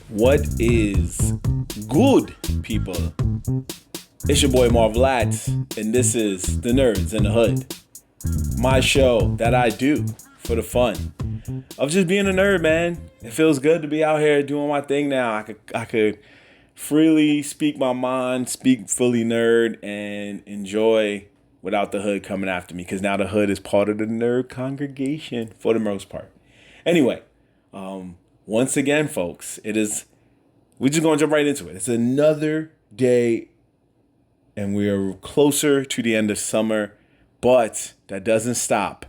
What is good, people? It's your boy Marv, and this is The Nerds in the Hood. My show that I do for the fun of just being a nerd, man. It feels good to be out here doing my thing now. I could freely speak my mind, speak fully nerd, and enjoy without the hood coming after me, because now the hood is part of the nerd congregation for the most part. Anyway, once again, folks, we're just going to jump right into it. It's another day, and we are closer to the end of summer, but that doesn't stop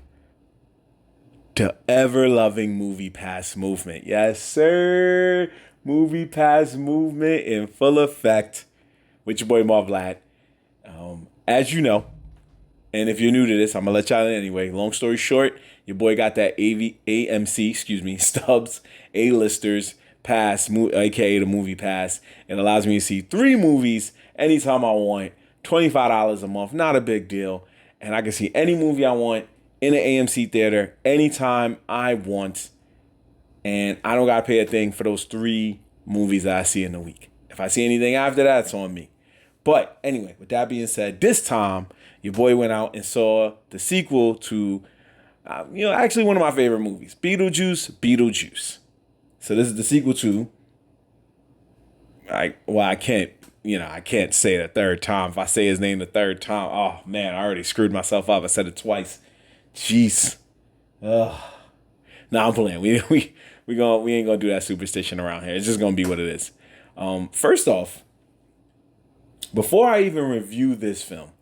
the ever-loving Movie Pass movement. Yes, sir. Movie Pass movement in full effect with your boy Marv. As you know, and if you're new to this, I'm going to let y'all in anyway. Long story short, your boy got that AMC, Stubbs A-listers pass, aka the Movie Pass. It allows me to see 3 movies anytime I want, $25 a month, not a big deal. And I can see any movie I want in an AMC theater anytime I want. And I don't got to pay a thing for those 3 movies that I see in the week. If I see anything after that, it's on me. But anyway, with that being said, this time, your boy went out and saw the sequel to, actually one of my favorite movies, Beetlejuice. So this is the sequel to, I can't say it a third time. If I say his name the third time, oh man, I already screwed myself up. I said it twice. Jeez. Nah, I'm playing. We ain't gonna do that superstition around here. It's just gonna be what it is. First off, before I even review the film,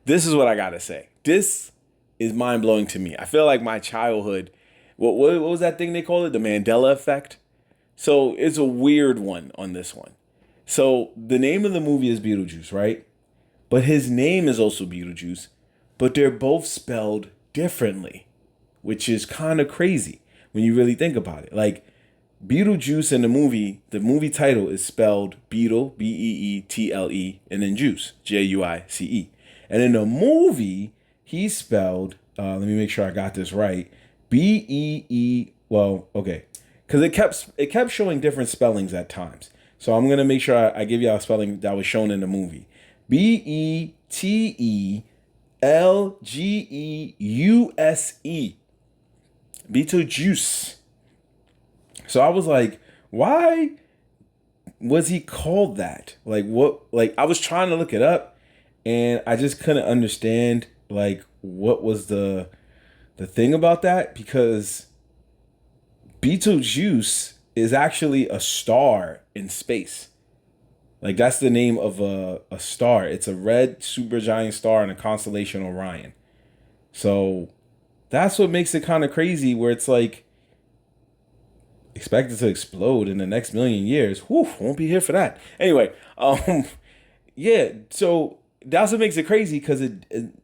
this is what I gotta say. This is mind blowing to me. I feel like my childhood. What was that thing they call it? The Mandela effect. So it's a weird one on this one. So the name of the movie is Beetlejuice, right? But his name is also Beetlejuice, but they're both spelled differently, which is kind of crazy when you really think about it. Like Beetlejuice in the movie title is spelled Beetle, Beetle, and then Juice, Juice. And in the movie, he's spelled, let me make sure I got this right, Bee, because it kept showing different spellings at times. So I'm gonna make sure I give y'all a spelling that was shown in the movie. Betelgeuse. Beetlejuice. So I was like, why was he called that? Like what? Like I was trying to look it up, and I just couldn't understand like what was the thing about that, because Beetlejuice is actually a star in space. Like that's the name of a star. It's a red supergiant star in the constellation Orion. So that's what makes it kind of crazy, where it's like expected to explode in the next million years. Whew, won't be here for that. Anyway, yeah. So that's what makes it crazy, because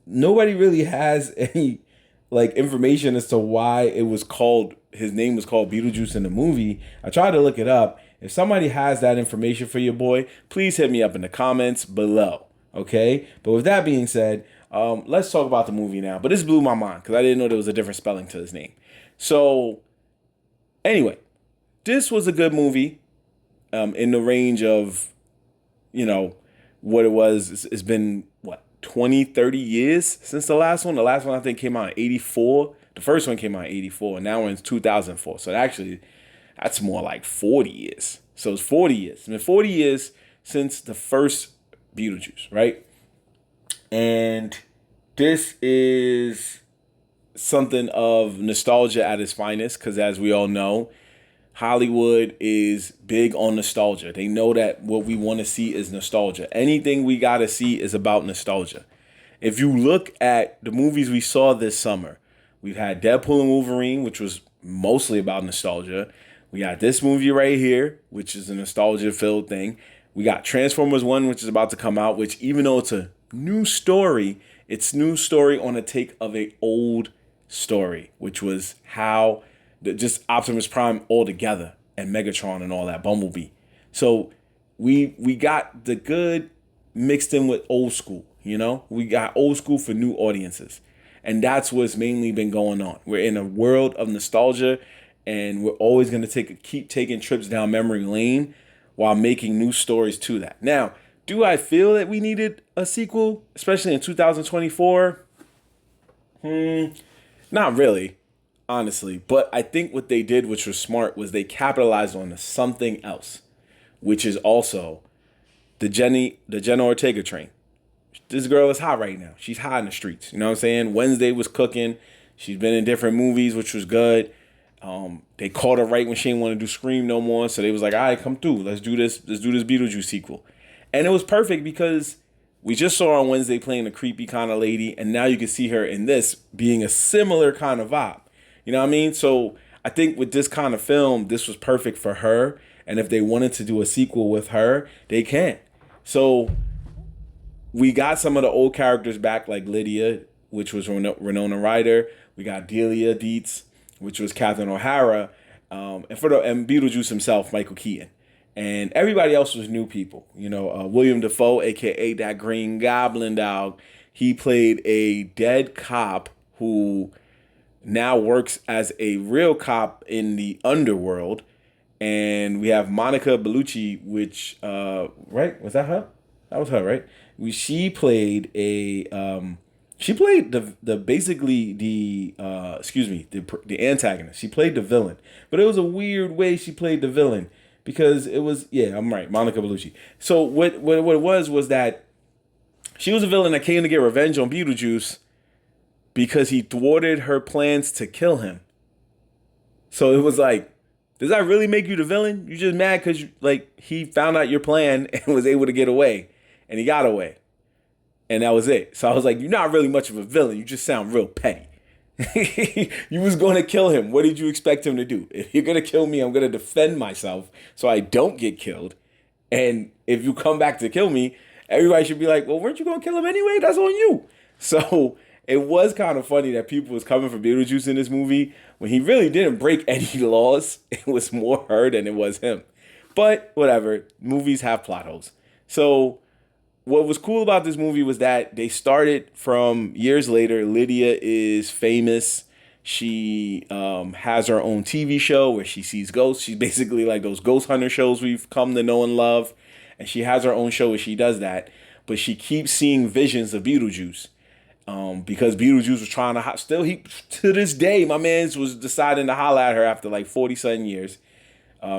nobody really has any like information as to why his name was called Beetlejuice in the movie. I tried to look it up. If somebody has that information for your boy, please hit me up in the comments below. Okay? But with that being said, let's talk about the movie now. But this blew my mind because I didn't know there was a different spelling to his name. So anyway, this was a good movie in the range of, what it was. It's been, 20, 30 years since the last one. The last one I think came out in 84. The first one came out in 84, and now we're in 2004. So actually, that's more like 40 years. So it's 40 years. It's been 40 years since the first Beetlejuice, right? And this is something of nostalgia at its finest, because as we all know, Hollywood is big on nostalgia. They know that what we want to see is nostalgia. Anything we got to see is about nostalgia. If you look at the movies we saw this summer, we've had Deadpool and Wolverine, which was mostly about nostalgia. We got this movie right here, which is a nostalgia-filled thing. We got Transformers 1, which is about to come out, which even though it's a new story, it's new story on a take of a old story, which was how just Optimus Prime all together and Megatron and all that, Bumblebee. So we got the good mixed in with old school, We got old school for new audiences. And that's what's mainly been going on. We're in a world of nostalgia, and we're always going to keep taking trips down memory lane while making new stories to that. Now, do I feel that we needed a sequel, especially in 2024? Not really, honestly. But I think what they did, which was smart, was they capitalized on something else, which is also the Jenna Ortega train. This girl is hot right now. She's hot in the streets. You know what I'm saying? Wednesday was cooking. She's been in different movies, which was good. They called her right when she didn't want to do Scream no more. So they was like, all right, come through. Let's do this. Let's do this Beetlejuice sequel. And it was perfect because we just saw her on Wednesday playing a creepy kind of lady. And now you can see her in this being a similar kind of vibe. You know what I mean? So I think with this kind of film, this was perfect for her. And if they wanted to do a sequel with her, they can. So we got some of the old characters back, like Lydia, which was Winona Ryder. We got Delia Dietz, which was Catherine O'Hara, and Beetlejuice himself, Michael Keaton. And everybody else was new people. You know, William Dafoe, a.k.a. that Green Goblin dog, he played a dead cop who now works as a real cop in the underworld. And we have Monica Bellucci, which, right? Was that her? That was her, right? She played the basically the antagonist. She played the villain, but it was a weird way she played the villain because it was, yeah, I'm right, Monica Bellucci. So what it was that she was a villain that came to get revenge on Beetlejuice because he thwarted her plans to kill him. So it was like, does that really make you the villain? You just mad because he found out your plan and was able to get away, and he got away, and that was it. So I was like, you're not really much of a villain. You just sound real petty. You was going to kill him. What did you expect him to do? If you're going to kill me, I'm going to defend myself so I don't get killed. And if you come back to kill me, everybody should be like, well, weren't you going to kill him anyway? That's on you. So it was kind of funny that people was coming for Beetlejuice in this movie when he really didn't break any laws. It was more her than it was him. But whatever, movies have plot holes. So what was cool about this movie was that they started from years later. Lydia is famous. She has her own TV show where she sees ghosts. She's basically like those ghost hunter shows we've come to know and love. And she has her own show where she does that. But she keeps seeing visions of Beetlejuice. Because Beetlejuice was trying to to this day, my man was deciding to holler at her after like 40-something years.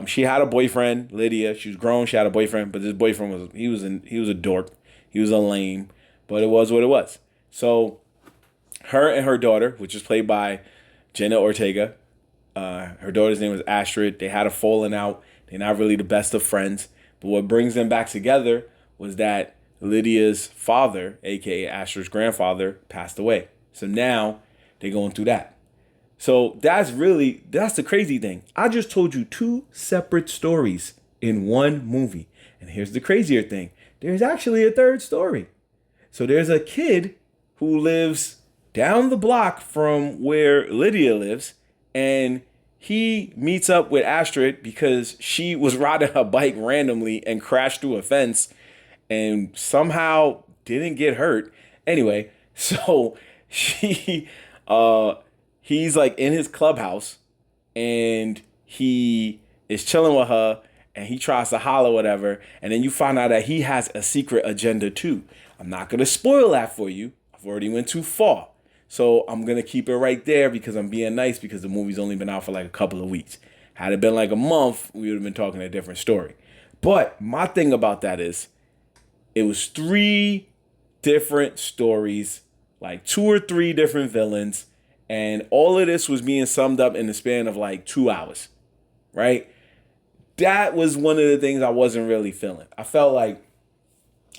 She had a boyfriend, Lydia. She was grown. She had a boyfriend, but this boyfriend he was a dork. He was a lame, but it was what it was. So her and her daughter, which is played by Jenna Ortega, her daughter's name was Astrid. They had a falling out. They're not really the best of friends. But what brings them back together was that Lydia's father, aka Astrid's grandfather, passed away. So now they're going through that. So that's the crazy thing. I just told you 2 separate stories in one movie. And here's the crazier thing. There's actually a 3rd story. So there's a kid who lives down the block from where Lydia lives, and he meets up with Astrid because she was riding her bike randomly and crashed through a fence and somehow didn't get hurt. Anyway, so he's like in his clubhouse and he is chilling with her and he tries to holler whatever. And then you find out that he has a secret agenda too. I'm not going to spoil that for you. I've already went too far. So I'm going to keep it right there because I'm being nice because the movie's only been out for like a couple of weeks. Had it been like a month, we would have been talking a different story. But my thing about that is it was 3 different stories, like 2 or 3 different villains. And all of this was being summed up in the span of like 2 hours, right? That was one of the things I wasn't really feeling. I felt like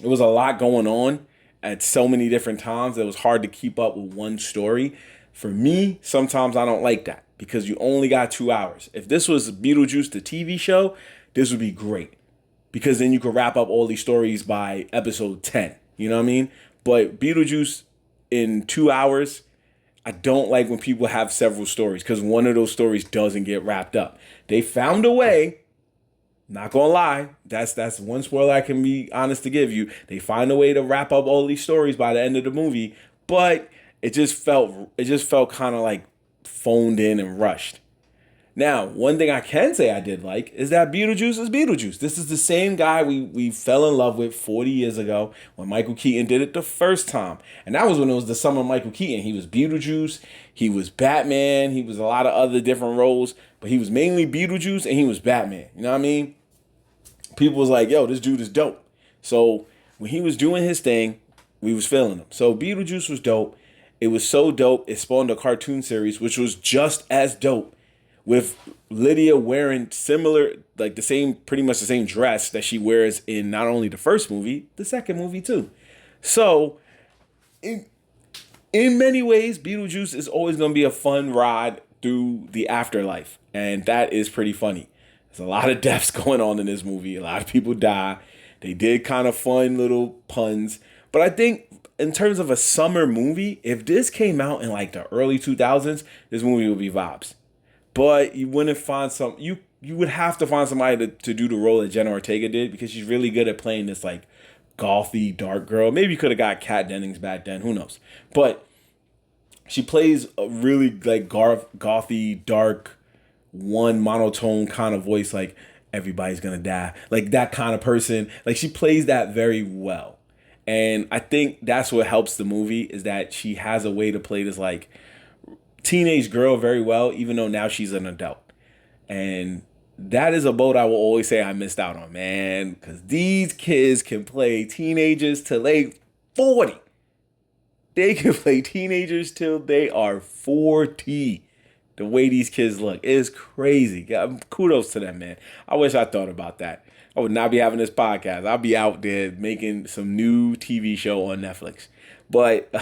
it was a lot going on at so many different times that it was hard to keep up with one story. For me, sometimes I don't like that because you only got 2 hours. If this was Beetlejuice, the TV show, this would be great because then you could wrap up all these stories by episode 10. You know what I mean? But Beetlejuice in 2 hours, I don't like when people have several stories because one of those stories doesn't get wrapped up. They found a way. Not gonna lie, that's one spoiler I can be honest to give you. They find a way to wrap up all these stories by the end of the movie, but it just felt kind of like phoned in and rushed. Now, one thing I can say I did like is that Beetlejuice is Beetlejuice. This is the same guy we fell in love with 40 years ago when Michael Keaton did it the first time. And that was when it was the summer of Michael Keaton. He was Beetlejuice, he was Batman, he was a lot of other different roles, but he was mainly Beetlejuice and he was Batman. You know what I mean? People was like, yo, this dude is dope. So when he was doing his thing, we was feeling him. So Beetlejuice was dope. It was so dope, it spawned a cartoon series, which was just as dope, with Lydia wearing similar, like the same, pretty much the same dress that she wears in not only the first movie, the second movie too. So, in many ways, Beetlejuice is always going to be a fun ride through the afterlife. And that is pretty funny. There's a lot of deaths going on in this movie. A lot of people die. They did kind of fun little puns. But I think in terms of a summer movie, if this came out in like the early 2000s, this movie would be vibes. But you wouldn't find you would have to find somebody to do the role that Jenna Ortega did, because she's really good at playing this like gothy dark girl. Maybe you could have got Kat Dennings back then, who knows. But she plays a really like gothy dark one monotone kind of voice, like everybody's gonna die, like that kind of person. Like she plays that very well. And I think that's what helps the movie, is that she has a way to play this like teenage girl very well, even though now she's an adult. And that is a boat I will always say I missed out on, man, because these kids can play teenagers till they 40. They can play teenagers till they are 40. The way these kids look is crazy. Kudos to them, man. I wish I thought about that. I would not be having this podcast. I'll be out there making some new TV show on Netflix. But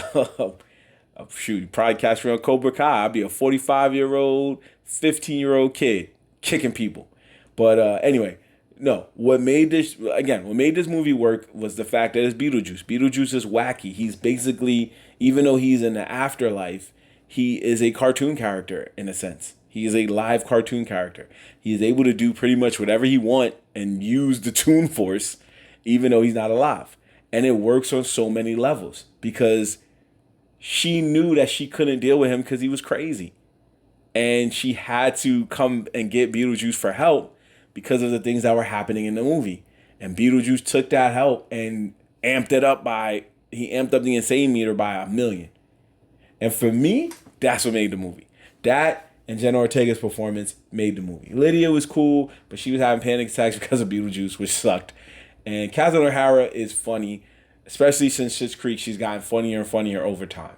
shoot, you probably catch me on Cobra Kai. I'll be a 45-year-old, 15-year-old kid kicking people. But anyway, no. What made this movie work was the fact that it's Beetlejuice. Beetlejuice is wacky. He's basically, even though he's in the afterlife, he is a cartoon character in a sense. He is a live cartoon character. He is able to do pretty much whatever he wants and use the Toon Force, even though he's not alive. And it works on so many levels, because she knew that she couldn't deal with him because he was crazy. And she had to come and get Beetlejuice for help because of the things that were happening in the movie. And Beetlejuice took that help and amped up the insane meter by 1,000,000. And for me, that's what made the movie. That and Jenna Ortega's performance made the movie. Lydia was cool, but she was having panic attacks because of Beetlejuice, which sucked. And Catherine O'Hara is funny, especially since Schitt's Creek. She's gotten funnier and funnier over time.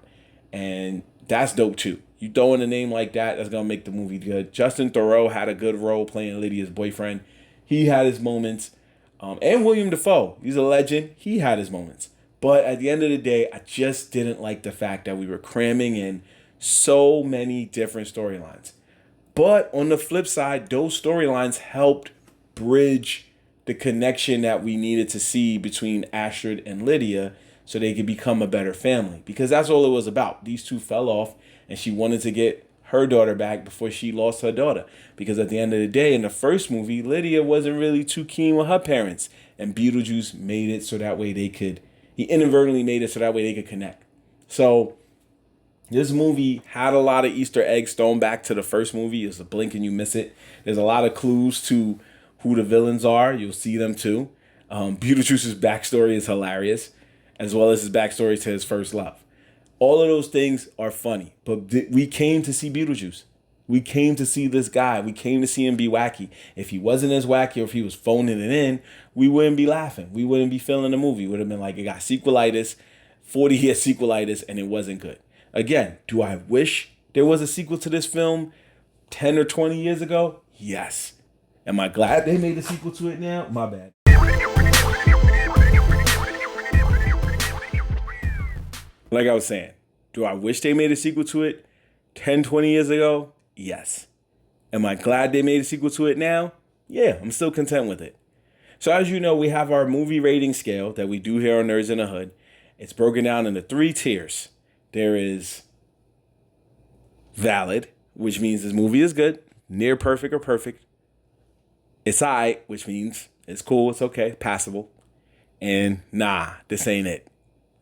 And that's dope too. You throw in a name like that, that's going to make the movie good. Justin Theroux had a good role playing Lydia's boyfriend. He had his moments. And William Dafoe, he's a legend. He had his moments. But at the end of the day, I just didn't like the fact that we were cramming in so many different storylines. But on the flip side, those storylines helped bridge the connection that we needed to see between Astrid and Lydia so they could become a better family. Because that's all it was about. These two fell off and she wanted to get her daughter back before she lost her daughter. Because at the end of the day, in the first movie, Lydia wasn't really too keen with her parents. And Beetlejuice made it so that way he inadvertently made it so that way they could connect. So this movie had a lot of Easter eggs thrown back to the first movie. It's a blink and you miss it. There's a lot of clues to who the villains are. You'll see them too. Beetlejuice's backstory is hilarious, as well as his backstory to his first love. All of those things are funny, but we came to see Beetlejuice. We came to see this guy. We came to see him be wacky. If he wasn't as wacky, or if he was phoning it in, we wouldn't be laughing. We wouldn't be feeling the movie. It would have been like it got sequelitis, 40-year sequelitis, and it wasn't good. Again, do I wish there was a sequel to this film 10 or 20 years ago? Yes. Am I glad they made a sequel to it now? My bad. Like I was saying, do I wish they made a sequel to it 10, 20 years ago? Yes. Am I glad they made a sequel to it now? Yeah, I'm still content with it. So as you know, we have our movie rating scale that we do here on Nerds in the Hood. It's broken down into 3 tiers. There is valid, which means this movie is good, near perfect or perfect. It's alright, which means it's cool, it's okay, passable. And nah, this ain't it.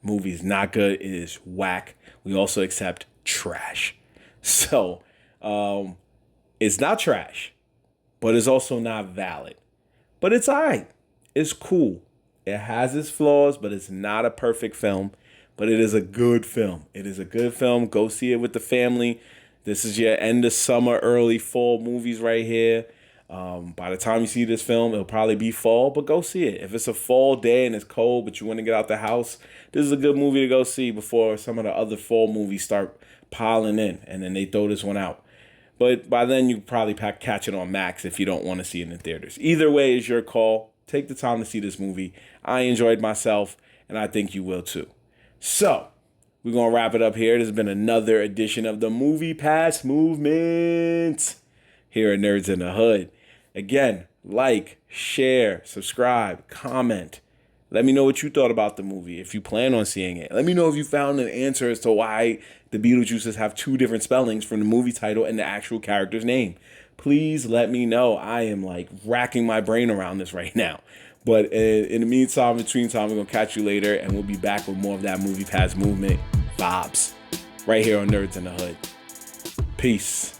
movie is not good. It is whack. We also accept trash. So, it's not trash, but it's also not valid. But it's alright. It's cool. It has its flaws, but it's not a perfect film. But it is a good film. It is a good film. Go see it with the family. This is your end of summer, early fall movies right here. By the time you see this film, it'll probably be fall, but go see it. If it's a fall day and it's cold, but you want to get out the house, this is a good movie to go see before some of the other fall movies start piling in, and then they throw this one out. But by then, you probably catch it on Max if you don't want to see it in theaters. Either way is your call. Take the time to see this movie. I enjoyed myself, and I think you will too. So, we're going to wrap it up here. This has been another edition of the Movie Pass Movement here at Nerds in the Hood. Again, like, share, subscribe, comment. Let me know what you thought about the movie, if you plan on seeing it. Let me know if you found an answer as to why the Beetlejuices have two different spellings from the movie title and the actual character's name. Please let me know. I am like racking my brain around this right now. But in the meantime, between time, we're going to catch you later, and we'll be back with more of that Movie Pass Movement vibes right here on Nerds in the Hood. Peace.